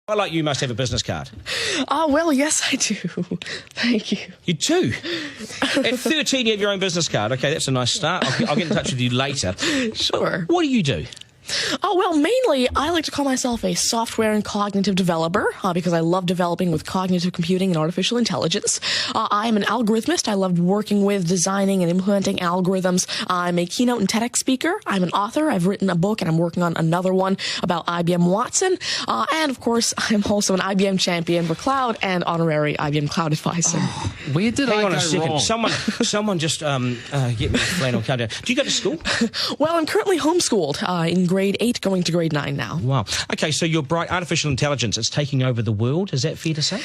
I like you must have a business card. Well, yes, I do. Thank you. You do? At 13, you have your own business card. OK, that's a nice start. I'll get in touch with you later. Sure. What do you do? Well, mainly, I like to call myself a software and cognitive developer because I love developing with cognitive computing and artificial intelligence. I am an algorithmist. I love working with, designing, and implementing algorithms. I'm a keynote and TEDx speaker. I'm an author. I've written a book, and I'm working on another one about IBM Watson. And, of course, I'm also an IBM champion for cloud and honorary IBM cloud advisor. Oh, where did Hang I on go a second. wrong? Someone just get me a flannel countdown. Do you go to school? Well, I'm currently homeschooled in grade 8, going to grade 9 now. Wow. OK, so you're bright. Artificial intelligence, it's taking over the world. Is that fair to say?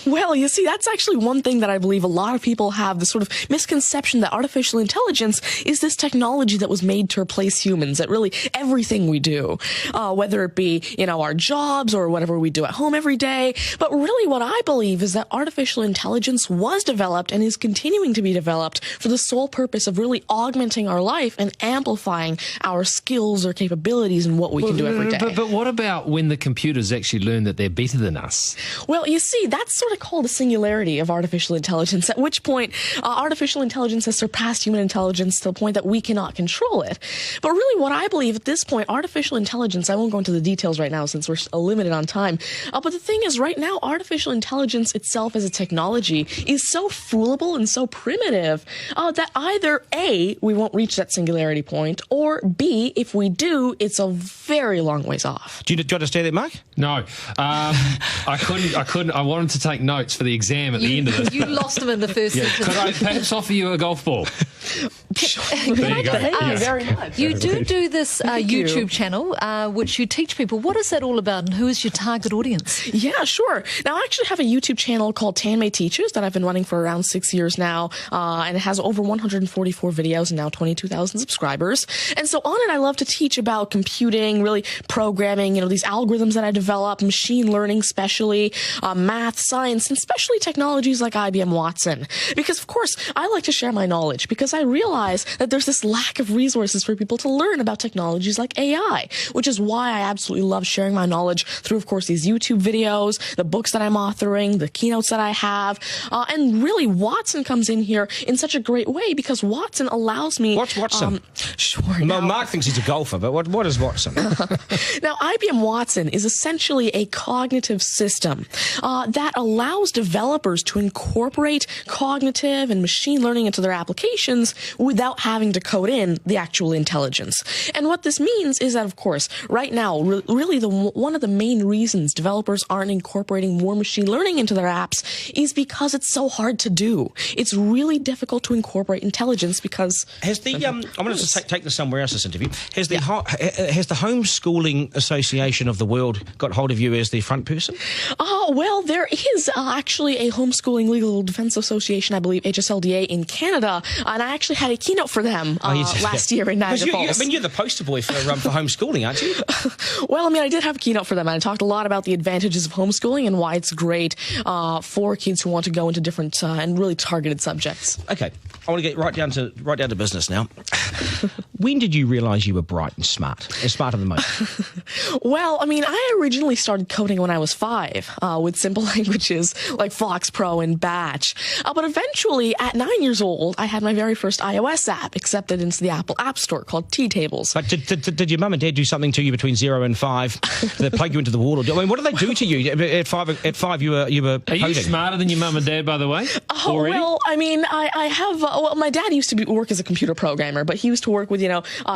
Well, you see, that's actually one thing that I believe a lot of people have the sort of misconception that artificial intelligence is this technology that was made to replace humans at really everything we do, whether it be, our jobs or whatever we do at home every day. But really what I believe is that artificial intelligence was developed and is continuing to be developed for the sole purpose of really augmenting our life and amplifying our skills or capabilities and what we can do every day. But what about when the computers actually learn that they're better than us? Well, you see, that's sort of called a singularity of artificial intelligence, at which point artificial intelligence has surpassed human intelligence to the point that we cannot control it. But really what I believe at this point, artificial intelligence, I won't go into the details right now since we're limited on time, but the thing is right now, artificial intelligence itself as a technology is so foolable and so primitive that either A, we won't reach that singularity point, or B, if we do, it's a very long ways off. Do you understand that, Mark? No. I couldn't. I wanted to take notes for the exam at the end of this. You lost them in the first sentence. Could I perhaps offer you a golf ball? There you go. Thank you very much. You do this YouTube channel, which you teach people. What is that all about, and who is your target audience? Yeah, sure. Now, I actually have a YouTube channel called Tanmay Teaches that I've been running for around 6 years now, and it has over 144 videos and now 22,000 subscribers. And so on it, I love to teach about computing, really programming, these algorithms that I develop, machine learning especially, math, science, and especially technologies like IBM Watson. Because, of course, I like to share my knowledge because I realize that there's this lack of resources for people to learn about technologies like AI, which is why I absolutely love sharing my knowledge through, of course, these YouTube videos, the books that I'm authoring, the keynotes that I have, and really Watson comes in here in such a great way because Watson allows me... What's Watson? Sure. Mark thinks he's a golfer, but what is Watson? Now, IBM Watson is essentially a cognitive system that allows developers to incorporate cognitive and machine learning into their applications without having to code in the actual intelligence. And what this means is that, of course, right now, really one of the main reasons developers aren't incorporating more machine learning into their apps is because it's so hard to do. It's really difficult to incorporate intelligence because... Has the I'm going to take this somewhere else, this interview. Has the Homeschooling Association of the World got hold of you as the front person? Well, there is actually a Homeschooling Legal Defense Association, I believe, HSLDA, in Canada, and I actually had a keynote for them last year in Niagara Falls. You're the poster boy for homeschooling, aren't you? Well, I did have a keynote for them, and I talked a lot about the advantages of homeschooling and why it's great for kids who want to go into different and really targeted subjects. Okay, I want to get right down to business now. When did you realise you were bright and smart, and smarter than most? Well, I originally started coding when I was 5 with simple languages like Fox Pro and Batch. But eventually, at 9 years old, I had my very first iOS app accepted into the Apple App Store called T-Tables. But did your mum and dad do something to you between 0 and 5? They plug you into the wall? What did they do to you? At 5, you were coding. Are you smarter than your mum and dad, by the way? Already? Well, I have... my dad used to work as a computer programmer, but he used to work with,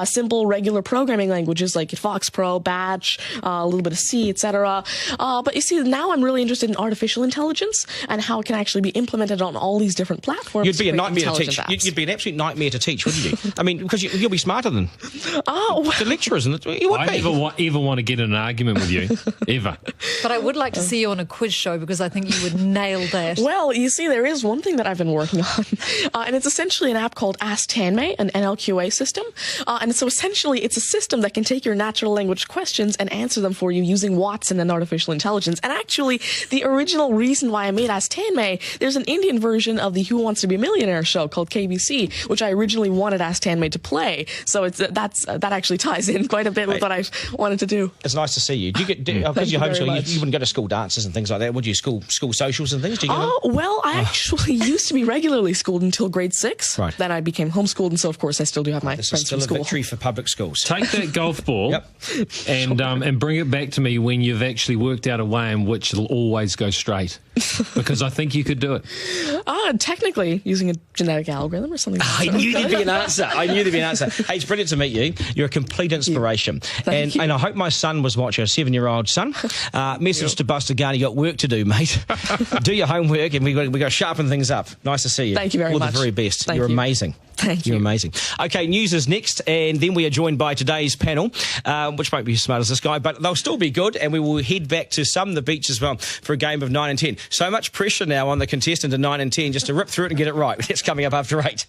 simple, regular programming languages like Fox Pro, Batch, a little bit of C, etc. But you see, now I'm really interested in artificial intelligence and how it can actually be implemented on all these different platforms. You'd be a nightmare to teach. You'd be an absolute nightmare to teach, wouldn't you? Because you'll be smarter than the lecturers. You would I never even want to get in an argument with you, ever. But I would like to see you on a quiz show because I think you would nail that. Well, you see, there is one thing that I've been working on, and it's it's essentially an app called Ask Tanmay, an NLQA system. And so essentially, it's a system that can take your natural language questions and answer them for you using Watson and artificial intelligence. And actually, the original reason why I made Ask Tanmay, there's an Indian version of the Who Wants to Be a Millionaire show called KBC, which I originally wanted Ask Tanmay to play. So that actually ties in quite a bit with what I wanted to do. It's nice to see you. Do you get because you're homeschooled? You wouldn't go to school dances and things like that, would you? School socials and things. Do you get well, I actually used to be regularly schooled until grade 6. Right. Then I became homeschooled, and so of course I still do have my This friends is still from school. a victory for public schools. Take that golf ball Yep. and bring it back to me when you've actually worked out a way in which it'll always go straight. Because I think you could do it. Technically, using a genetic algorithm or something. I knew there'd be an answer. Hey, it's brilliant to meet you. You're a complete inspiration. Thank you. And I hope my son was watching, a 7-year-old son. Message to Buster Garner, you got work to do, mate. Do your homework, and we got to sharpen things up. Nice to see you. Thank you very All much. the very best. Thank You're you. amazing. Thank you. You're amazing. Okay, news is next, and then we are joined by today's panel, which won't be as smart as this guy, but they'll still be good, and we will head back to some of the beach as well for a game of 9 and 10. So much pressure now on the contestant in 9 and 10 just to rip through it and get it right. It's coming up after 8.